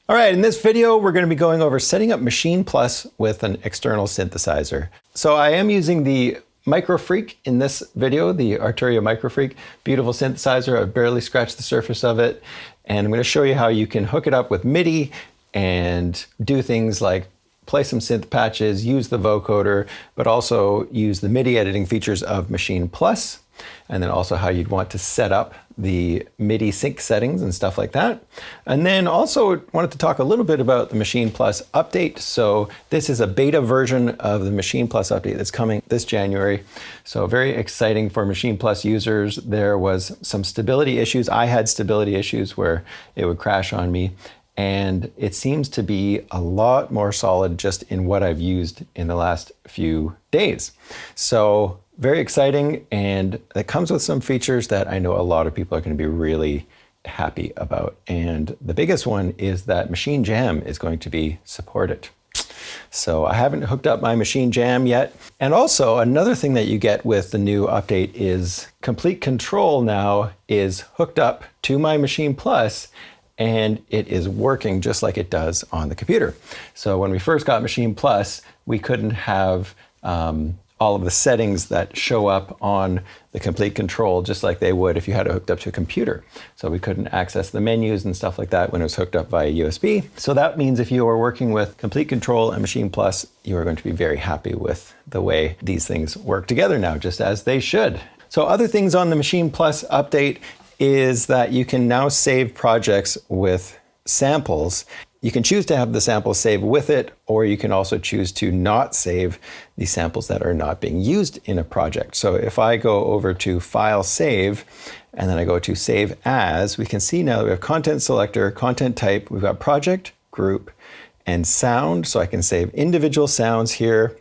All right, in this video, we're going to be going over setting up Maschine Plus with an external synthesizer. So I am using the Microfreak in this video, the Arturia Microfreak. Beautiful synthesizer. I've barely scratched the surface of it. And I'm going to show you how you can hook it up with MIDI and do things like play some synth patches, use the vocoder, but also use the MIDI editing features of Maschine Plus, and then also how you'd want to set up the MIDI sync settings and stuff like that. And then also wanted to talk a little bit about the Maschine Plus update. So this is a beta version of the Maschine Plus update that's coming this January. So very exciting for Maschine Plus users. There was some stability issues. I had stability issues where it would crash on me. And it seems to be a lot more solid just in what I've used in the last few days. So very exciting, and it comes with some features that I know a lot of people are going to be really happy about. And the biggest one is that Maschine Jam is going to be supported. So I haven't hooked up my Maschine Jam yet. And also another thing that you get with the new update is Complete Control now is hooked up to my Maschine Plus, and it is working just like it does on the computer. So when we first got Maschine Plus, we couldn't have all of the settings that show up on the Complete Control just like they would if you had it hooked up to a computer. So we couldn't access the menus and stuff like that when it was hooked up via USB. So that means if you are working with Complete Control and Maschine Plus, you are going to be very happy with the way these things work together now, just as they should. So other things on the Maschine Plus update is that you can now save projects with samples. You can choose to have the samples saved with it, or you can also choose to not save the samples that are not being used in a project. So if I go over to File, Save, and then I go to Save As, we can see now that we have Content Selector, Content Type, we've got Project, Group, and Sound. So I can save individual sounds here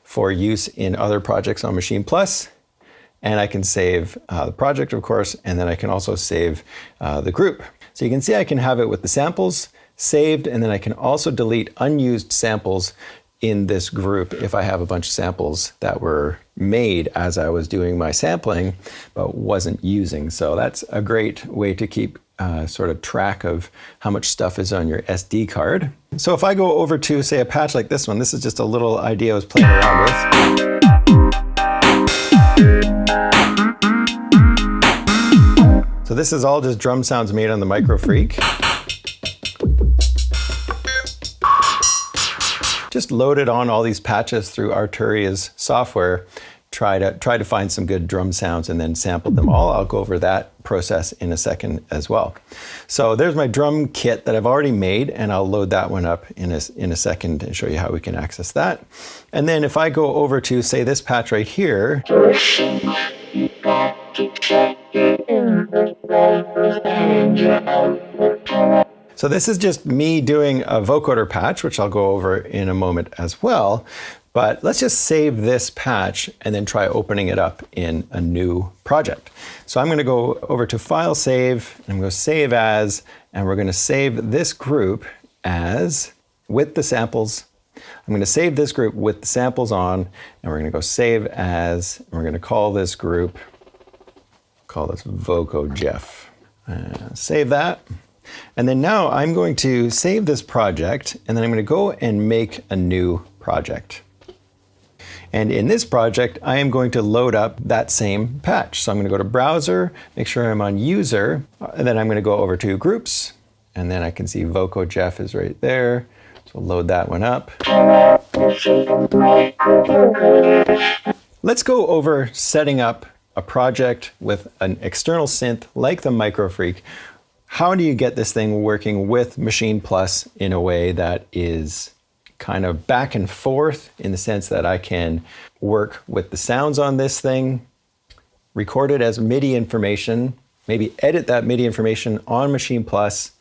for use in other projects on Maschine Plus. And I can save the project, of course, and then I can also save the group. So you can see I can have it with the samples saved, and then I can also delete unused samples in this group if I have a bunch of samples that were made as I was doing my sampling, but wasn't using. So that's a great way to keep sort of track of how much stuff is on your SD card. So if I go over to, say, a patch like this one, this is just a little idea I was playing around with. So this is all just drum sounds made on the Microfreak. Just loaded on all these patches through Arturia's software, try to find some good drum sounds and then sampled them all. I'll go over that process in a second as well. So there's my drum kit that I've already made, and I'll load that one up in a second and show you how we can access that. And then if I go over to, say, this patch right here, so this is just me doing a vocoder patch, which I'll go over in a moment as well. But let's just save this patch and then try opening it up in a new project. So I'm going to go over to File, Save, and I'm going to Save As, and we're going to save this group as with the samples. I'm going to save this group with the samples on, and we're going to go Save As, and we're going to call this group, call this Voco Jeff. Save that. And then now I'm going to save this project, and then I'm going to go and make a new project. And in this project, I am going to load up that same patch. So I'm going to go to Browser, make sure I'm on User, and then I'm going to go over to Groups, and then I can see Voco Jeff is right there. So we'll load that one up. Let's go over setting up a project with an external synth like the Microfreak. How do you get this thing working with Maschine Plus in a way that is kind of back and forth, in the sense that I can work with the sounds on this thing, record it as MIDI information, maybe edit that MIDI information on Maschine Plus,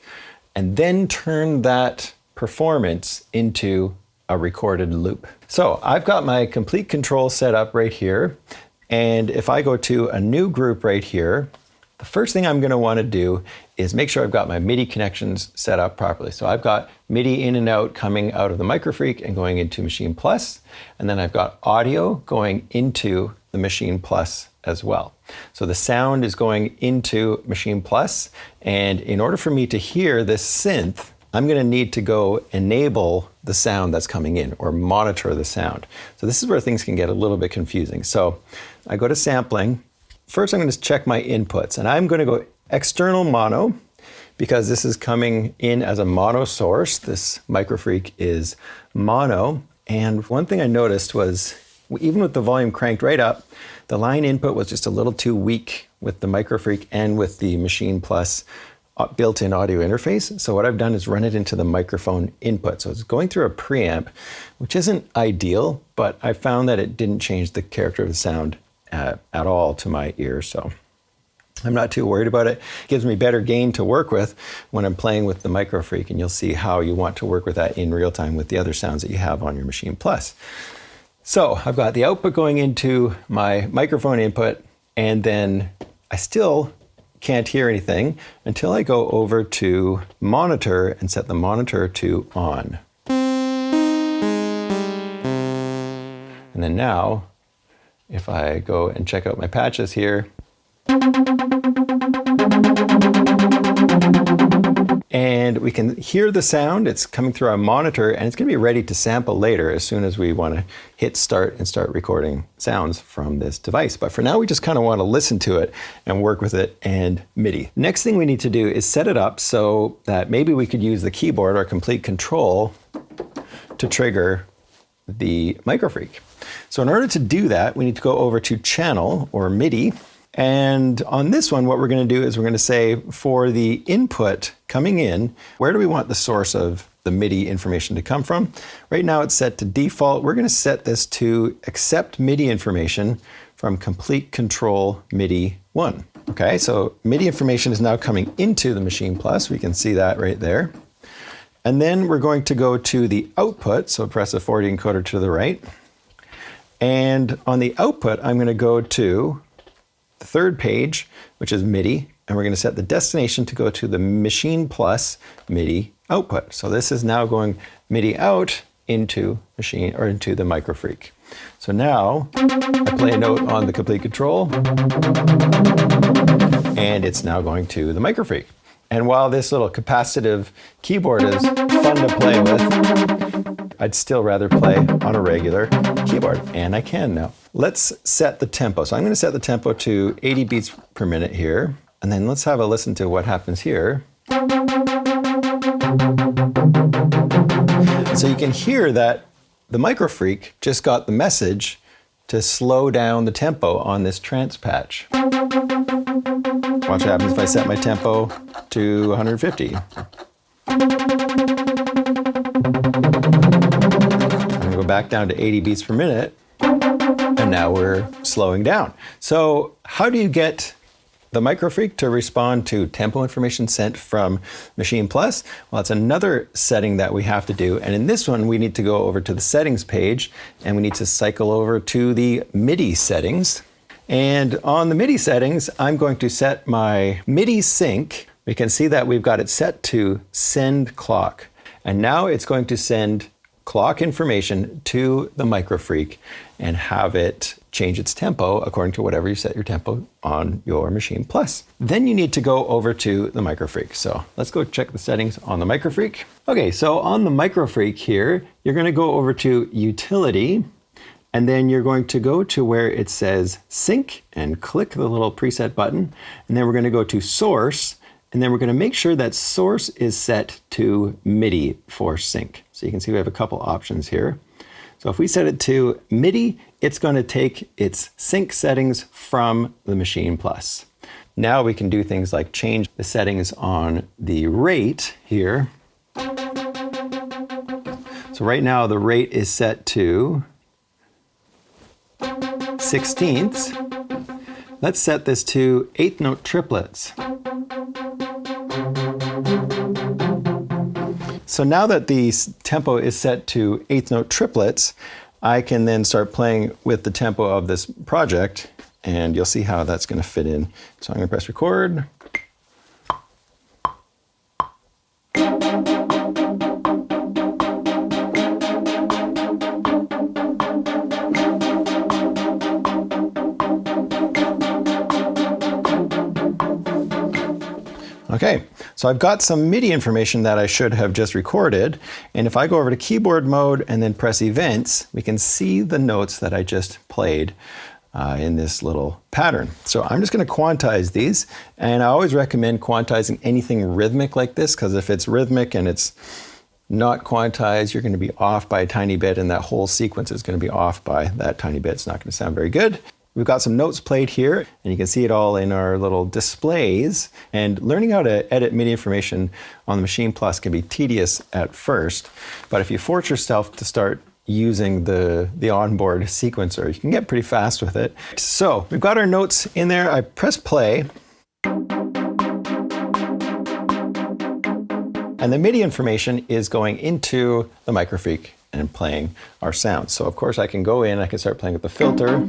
and then turn that performance into a recorded loop. So I've got my Complete Control set up right here. And if I go to a new group right here, the first thing I'm going to want to do is make sure I've got my MIDI connections set up properly. So I've got MIDI in and out coming out of the Microfreak and going into Maschine Plus, and then I've got audio going into the Maschine Plus as well. So the sound is going into Maschine Plus, and in order for me to hear this synth, I'm going to need to go enable the sound that's coming in or monitor the sound. So this is where things can get a little bit confusing. So I go to sampling. First, I'm going to check my inputs, and I'm going to go external mono because this is coming in as a mono source. This Microfreak is mono. And one thing I noticed was even with the volume cranked right up, the line input was just a little too weak with the Microfreak and with the Maschine Plus built-in audio interface. So what I've done is run it into the microphone input. So it's going through a preamp, which isn't ideal, but I found that it didn't change the character of the sound at all to my ear. So I'm not too worried about it. It gives me better gain to work with when I'm playing with the Microfreak, and you'll see how you want to work with that in real time with the other sounds that you have on your Maschine Plus. So I've got the output going into my microphone input, and then I still can't hear anything until I go over to monitor and set the monitor to on. And then now, if I go and check out my patches here, and we can hear the sound. It's coming through our monitor, and it's going to be ready to sample later as soon as we want to hit start and start recording sounds from this device. But for now, we just kind of want to listen to it and work with it and MIDI. Next thing we need to do is set it up so that maybe we could use the keyboard or complete control to trigger the Microfreak. So in order to do that, we need to go over to channel or MIDI. And on this one, what we're going to do is we're going to say for the input coming in, where do we want the source of the MIDI information to come from? Right now it's set to default. We're going to set this to accept MIDI information from complete control MIDI 1. Okay, so MIDI information is now coming into the Maschine Plus. We can see that right there. And then we're going to go to the output. So press the 4D encoder to the right. And on the output, I'm going to go to the third page, which is MIDI, and we're going to set the destination to go to the Maschine Plus MIDI output. So this is now going MIDI out into Maschine or into the Microfreak. So now I play a note on the complete control, and it's now going to the Microfreak. And while this little capacitive keyboard is fun to play with, I'd still rather play on a regular keyboard, and I can now. Let's set the tempo. So I'm going to set the tempo to 80 beats per minute here, and then let's have a listen to what happens here. So you can hear that the Microfreak just got the message to slow down the tempo on this trance patch. Watch what happens if I set my tempo to 150. I'm going to go back down to 80 beats per minute, and now we're slowing down. So how do you get the Microfreak to respond to tempo information sent from Maschine Plus? Well, it's another setting that we have to do. And in this one, we need to go over to the settings page, and we need to cycle over to the MIDI settings. And on the MIDI settings, I'm going to set my MIDI sync. We can see that we've got it set to send clock. And now it's going to send clock information to the Microfreak and have it change its tempo according to whatever you set your tempo on your Maschine Plus. Then you need to go over to the Microfreak. So let's go check the settings on the Microfreak. Okay, so on the Microfreak here, you're going to go over to Utility, and then you're going to go to where it says Sync and click the little preset button. And then we're going to go to Source, and then we're going to make sure that Source is set to MIDI for sync. So you can see we have a couple options here. So if we set it to MIDI, it's going to take its sync settings from the Maschine Plus. Now we can do things like change the settings on the rate here. So right now the rate is set to 16ths. Let's set this to 8th note triplets. So now that the tempo is set to 8th note triplets, I can then start playing with the tempo of this project, and you'll see how that's going to fit in. So I'm going to press record. Okay, So I've got some MIDI information that I should have just recorded. And if I go over to keyboard mode and then press events, we can see the notes that I just played in this little pattern. So I'm just going to quantize these. And I always recommend quantizing anything rhythmic like this, because if it's rhythmic and it's not quantized, you're going to be off by a tiny bit, and that whole sequence is going to be off by that tiny bit. It's not going to sound very good. We've got some notes played here, and you can see it all in our little displays. And learning how to edit MIDI information on the Maschine Plus can be tedious at first, but if you force yourself to start using the onboard sequencer, you can get pretty fast with it. So we've got our notes in there. I press play, and the MIDI information is going into the Microfreak and playing our sounds. So of course I can go in, I can start playing with the filter.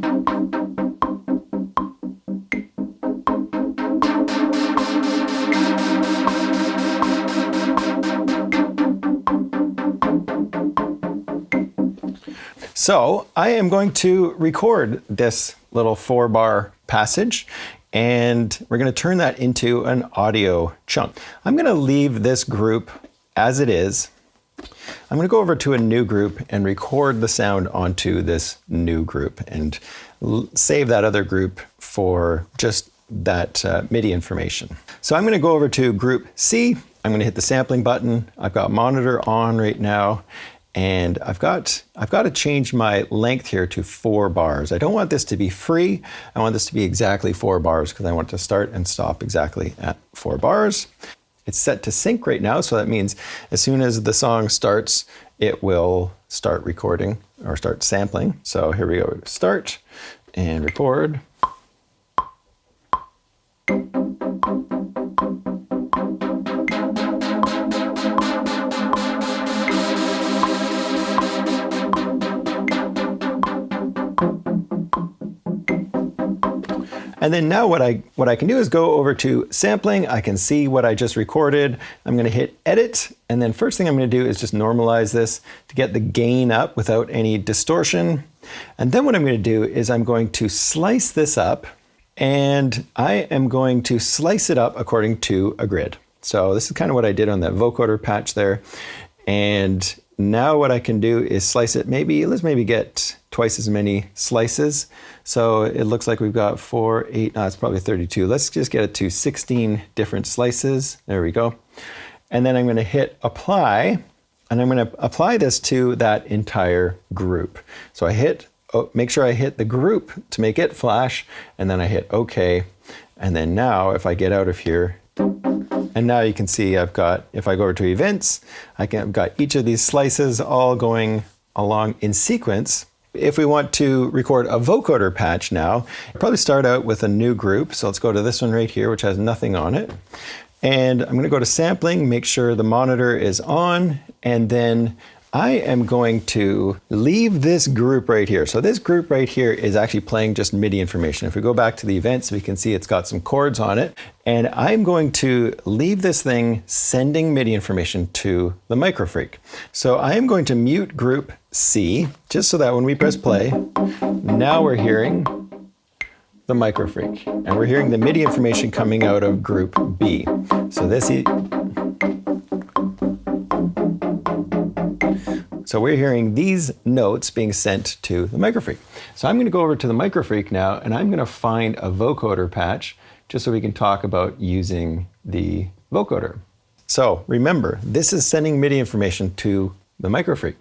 So I am going to record this little 4-bar passage, and we're going to turn that into an audio chunk. I'm going to leave this group as it is. I'm going to go over to a new group and record the sound onto this new group and save that other group for just that MIDI information. So I'm going to go over to group C. I'm going to hit the sampling button. I've got monitor on right now. And I've got to change my length here to 4 bars. I don't want this to be free. I want this to be exactly 4 bars because I want to start and stop exactly at 4 bars. It's set to sync right now, so that means as soon as the song starts, it will start recording or start sampling. So here we go, start and record. And then now what I can do is go over to sampling. I can see what I just recorded. I'm going to hit edit. And then first thing I'm going to do is just normalize this to get the gain up without any distortion. And then what I'm going to do is I'm going to slice this up, and I am going to slice it up according to a grid. So this is kind of what I did on that vocoder patch there. And now what I can do is slice it, let's maybe get twice as many slices. So it looks like we've got 4, 8, no, it's probably 32. Let's just get it to 16 different slices. There we go. And then I'm going to hit apply, and I'm going to apply this to that entire group. So I make sure I hit the group to make it flash, and then I hit OK. And then now if I get out of here, and now you can see I've got, if I go over to events, I've got each of these slices all going along in sequence. If we want to record a vocoder patch now, I'll probably start out with a new group. So let's go to this one right here, which has nothing on it. And I'm going to go to sampling, make sure the monitor is on, and then I am going to leave this group right here. So this group right here is actually playing just MIDI information. If we go back to the events, we can see it's got some chords on it. And I'm going to leave this thing sending MIDI information to the Microfreak. So I am going to mute group C, just so that when we press play, now we're hearing the Microfreak. And we're hearing the MIDI information coming out of group B. So we're hearing these notes being sent to the Microfreak. So I'm going to go over to the Microfreak now, and I'm going to find a vocoder patch just so we can talk about using the vocoder. So remember, this is sending MIDI information to the Microfreak.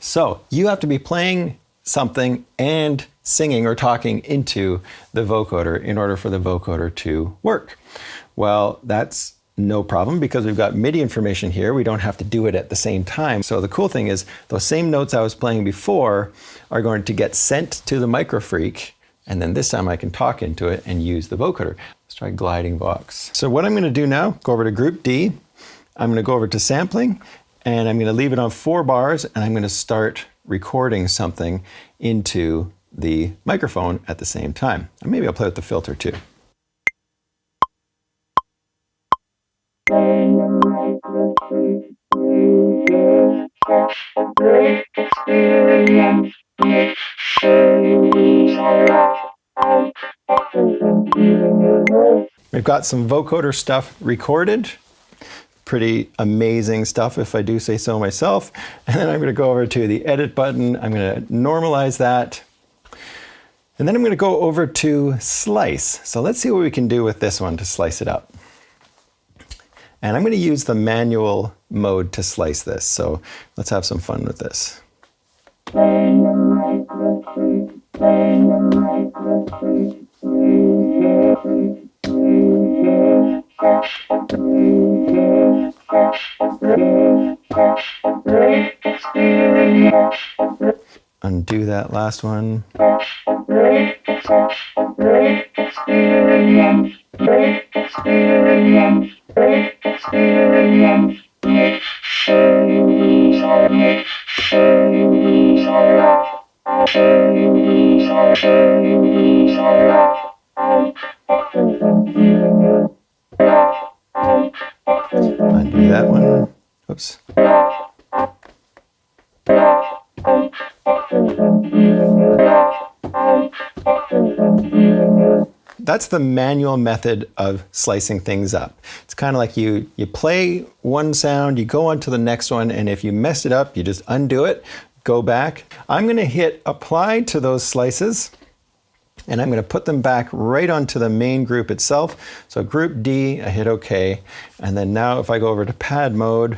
So you have to be playing something and singing or talking into the vocoder in order for the vocoder to work. Well, that's no problem because we've got MIDI information here. We don't have to do it at the same time. So the cool thing is those same notes I was playing before are going to get sent to the Microfreak, and then this time I can talk into it and use the vocoder. Let's try gliding Vox. So what I'm going to do now, go over to group D. I'm going to go over to sampling, and I'm going to leave it on 4 bars, and I'm going to start recording something into the microphone at the same time. And maybe I'll play with the filter too. We've got some vocoder stuff recorded. Pretty amazing stuff, if I do say so myself. And then I'm going to go over to the edit button. I'm going to normalize that. And then I'm going to go over to slice. So let's see what we can do with this one to slice it up. And I'm going to use the manual mode to slice this. So let's have some fun with this. Undo that last one. Undo that one. Oops. That's the manual method of slicing things up. It's kind of like you play one sound, you go on to the next one, and if you messed it up, you just undo it, go back. I'm going to hit apply to those slices, and I'm going to put them back right onto the main group itself. So group D, I hit OK, and then now if I go over to pad mode,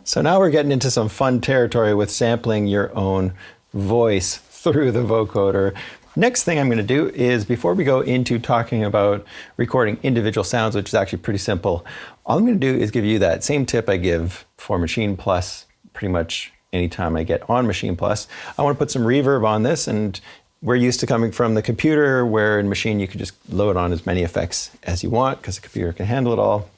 so now we're getting into some fun territory with sampling your own voice through the vocoder. Next thing I'm going to do is, before we go into talking about recording individual sounds, which is actually pretty simple, all I'm going to do is give you that same tip I give for Maschine Plus pretty much anytime I get on Maschine Plus. I want to put some reverb on this, and we're used to coming from the computer, where in Maschine you can just load on as many effects as you want because the computer can handle it all.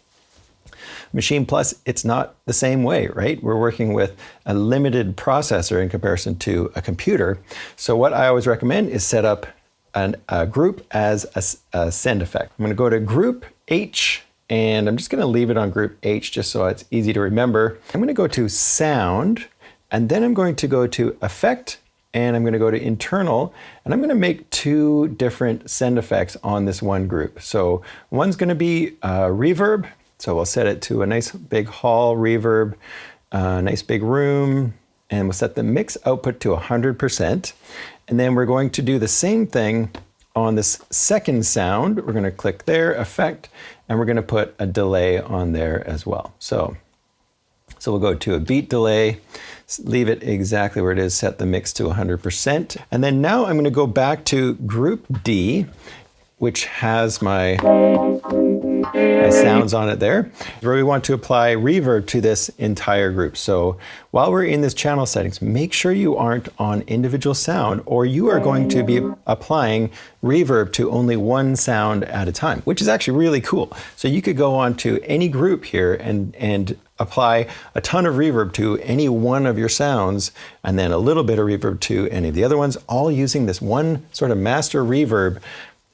Maschine Plus, it's not the same way, right? We're working with a limited processor in comparison to a computer. So what I always recommend is set up a group as a send effect. I'm going to go to group H, and I'm just going to leave it on group H just so it's easy to remember. I'm going to go to sound, and then I'm going to go to effect, and I'm going to go to internal, and I'm going to make two different send effects on this one group. So one's going to be reverb. So we'll set it to a nice big hall reverb, nice big room, and we'll set the mix output to 100%. And then we're going to do the same thing on this second sound. We're going to click there, effect, and we're going to put a delay on there as well. So we'll go to a beat delay, leave it exactly where it is, set the mix to 100%. And then now I'm going to go back to group D, which has my sounds on it there, where we want to apply reverb to this entire group. So while we're in this channel settings, make sure you aren't on individual sound, or you are going to be applying reverb to only one sound at a time, which is actually really cool. So you could go on to any group here and apply a ton of reverb to any one of your sounds, and then a little bit of reverb to any of the other ones, all using this one sort of master reverb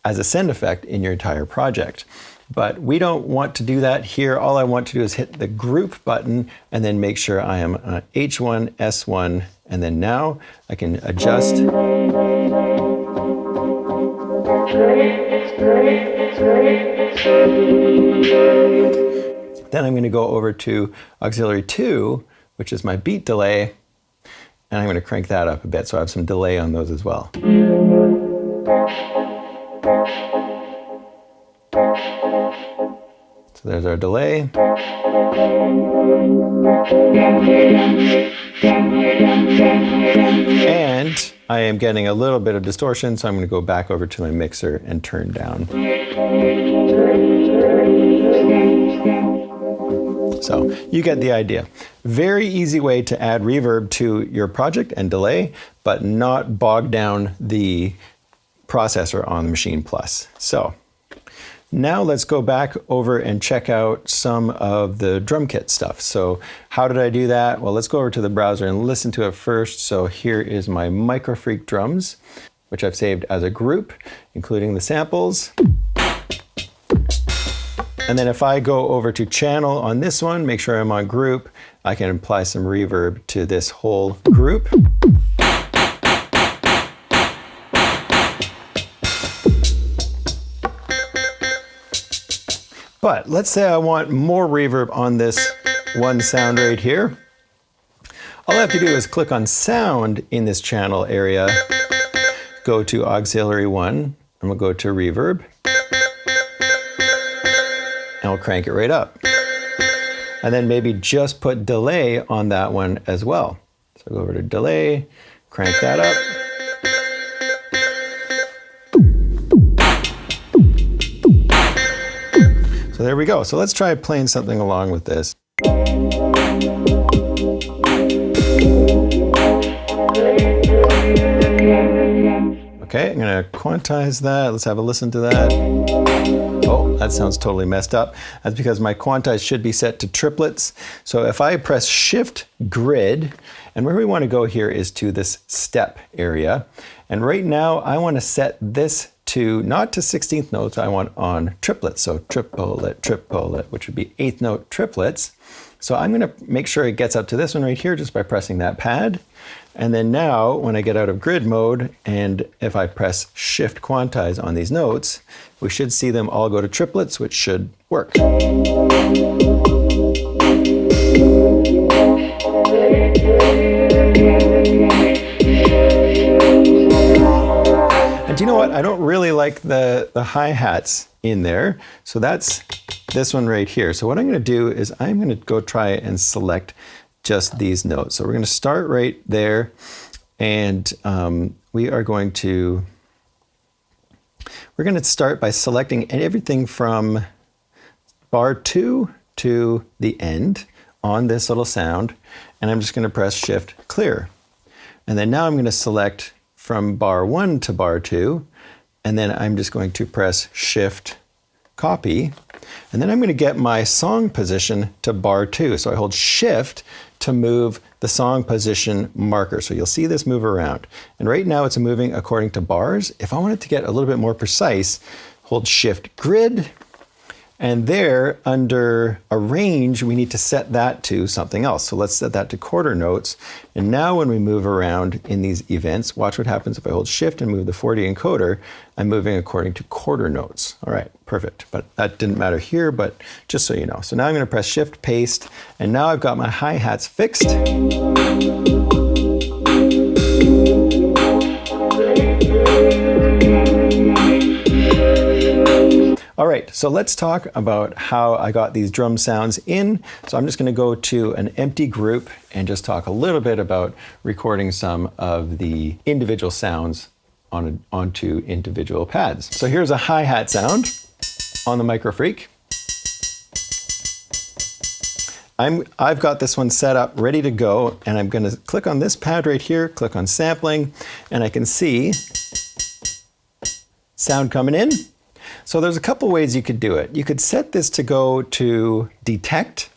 as a send effect in your entire project. But we don't want to do that here. All I want to do is hit the group button and then make sure I am H1, S1, and then now I can adjust. Then I'm going to go over to auxiliary 2, which is my beat delay, and I'm going to crank that up a bit so I have some delay on those as well. So there's our delay. And I am getting a little bit of distortion, so I'm going to go back over to my mixer and turn down. So you get the idea. Very easy way to add reverb to your project and delay, but not bog down the processor on the Maschine Plus. So now let's go back over and check out some of the drum kit stuff. So how did I do that? Well, let's go over to the browser and listen to it first. So here is my Microfreak drums, which I've saved as a group, including the samples. And then if I go over to channel on this one, make sure I'm on group, I can apply some reverb to this whole group. But let's say I want more reverb on this one sound right here. All I have to do is click on sound in this channel area, go to auxiliary 1, and we'll go to reverb, and we'll crank it right up. And then maybe just put delay on that one as well. So go over to delay, crank that up. So there we go. So let's try playing something along with this. Okay, I'm gonna quantize that. Let's have a listen to that. Oh, that sounds totally messed up. That's because my quantize should be set to triplets. So if I press Shift Grid, and where we want to go here is to this step area. And right now I want to set this to not to 16th notes, I want on triplets. So triplet, triplet, which would be 8th note triplets. So I'm going to make sure it gets up to this one right here just by pressing that pad. And then now when I get out of grid mode and if I press Shift Quantize on these notes, we should see them all go to triplets, which should work. And do you know what? I don't really like the hi-hats in there. So that's this one right here. So what I'm going to do is I'm going to go try and select just these notes. So we're going to start right there, and we're going to start by selecting everything from bar 2 to the end on this little sound, and I'm just going to press Shift Clear. And then now I'm going to select from bar 1 to bar 2, and then I'm just going to press Shift Copy, and then I'm going to get my song position to bar 2. So I hold Shift to move the song position marker. So you'll see this move around. And right now it's moving according to bars. If I want it to get a little bit more precise, hold Shift Grid, and there under Arrange, we need to set that to something else. So let's set that to quarter notes. And now when we move around in these events, watch what happens if I hold Shift and move the 40 encoder. I'm moving according to quarter notes. All right, perfect. But that didn't matter here, but just so you know. So now I'm going to press Shift Paste, and now I've got my hi-hats fixed. All right, so let's talk about how I got these drum sounds in. So I'm just going to go to an empty group and just talk a little bit about recording some of the individual sounds onto individual pads. So here's a hi-hat sound on the Microfreak. I've got this one set up, ready to go, and I'm going to click on this pad right here, click on sampling, and I can see sound coming in. So there's a couple ways you could do it. You could set this to go to detect,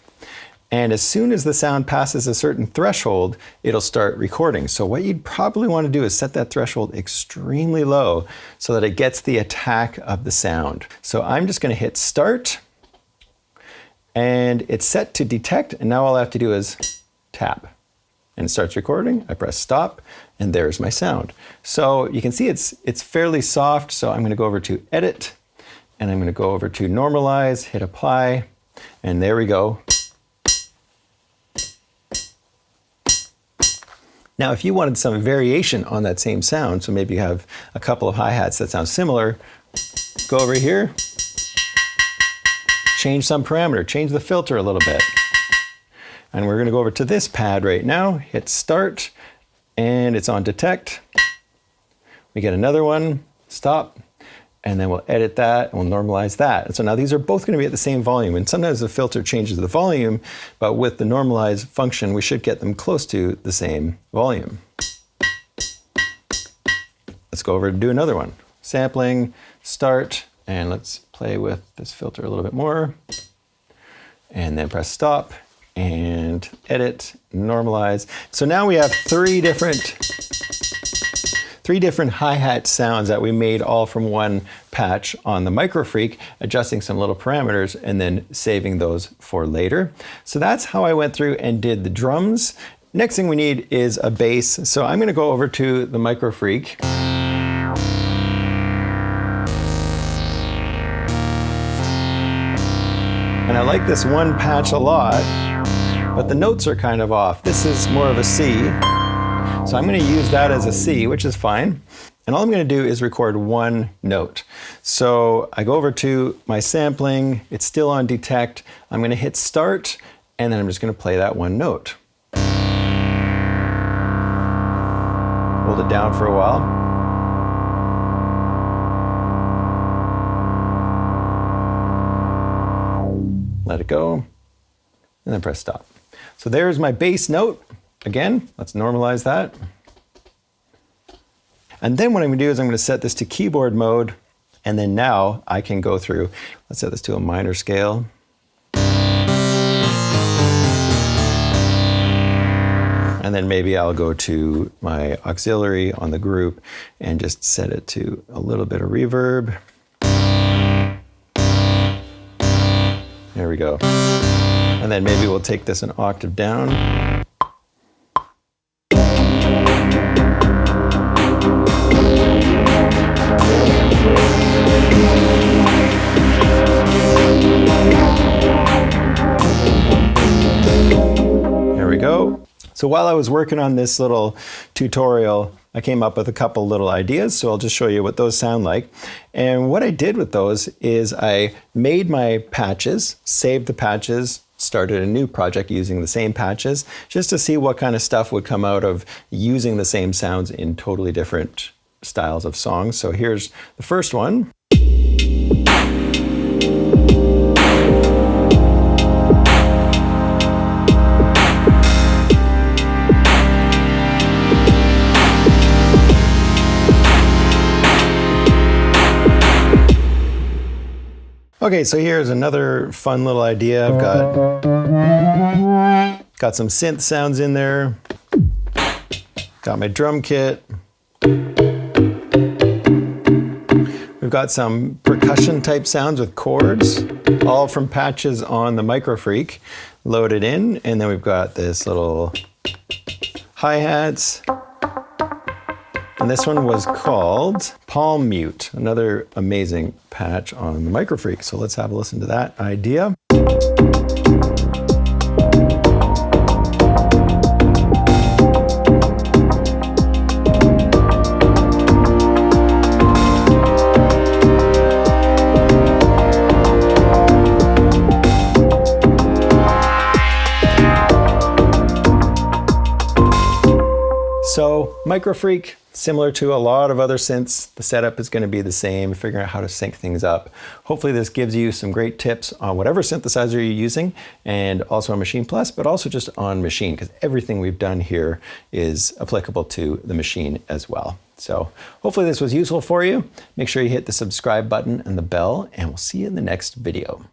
and as soon as the sound passes a certain threshold, it'll start recording. So what you'd probably want to do is set that threshold extremely low so that it gets the attack of the sound. So I'm just going to hit start, and it's set to detect, and now all I have to do is tap. And it starts recording, I press stop, and there's my sound. So you can see it's fairly soft, so I'm going to go over to Edit, and I'm going to go over to Normalize, hit Apply, and there we go. Now, if you wanted some variation on that same sound, so maybe you have a couple of hi-hats that sound similar, go over here, change some parameter, change the filter a little bit. And we're going to go over to this pad right now, hit Start, and it's on Detect. We get another one, stop, and then we'll edit that, and we'll normalize that. And so now these are both going to be at the same volume, and sometimes the filter changes the volume, but with the normalize function, we should get them close to the same volume. Let's go over and do another one. Sampling, start, and let's play with this filter a little bit more, and then press stop, and edit, normalize. So now we have three different 3 different hi-hat sounds that we made all from one patch on the Microfreak, adjusting some little parameters and then saving those for later. So that's how I went through and did the drums. Next thing we need is a bass. So I'm gonna go over to the Microfreak. And I like this one patch a lot, but the notes are kind of off. This is more of a C. So I'm gonna use that as a C, which is fine. And all I'm gonna do is record one note. So I go over to my sampling, it's still on detect. I'm gonna hit start, and then I'm just gonna play that one note. Hold it down for a while. Let it go, and then press stop. So there's my bass note. Again, let's normalize that. And then what I'm gonna do is I'm gonna set this to keyboard mode, and then now I can go through. Let's set this to a minor scale. And then maybe I'll go to my auxiliary on the group and just set it to a little bit of reverb. There we go. And then maybe we'll take this an octave down. There we go. So while I was working on this little tutorial, I came up with a couple little ideas, so I'll just show you what those sound like. And what I did with those is I made my patches, saved the patches, started a new project using the same patches, just to see what kind of stuff would come out of using the same sounds in totally different styles of songs. So here's the first one. Okay, so here's another fun little idea. I've got some synth sounds in there. Got my drum kit. We've got some percussion type sounds with chords, all from patches on the Microfreak loaded in. And then we've got this little hi-hats. And this one was called Palm Mute, another amazing patch on the Microfreak. So let's have a listen to that idea. So Microfreak, similar to a lot of other synths, the setup is going to be the same, figuring out how to sync things up. Hopefully this gives you some great tips on whatever synthesizer you're using, and also on Maschine Plus, but also just on Maschine, because everything we've done here is applicable to the Maschine as well. So hopefully this was useful for you. Make sure you hit the subscribe button and the bell, and we'll see you in the next video.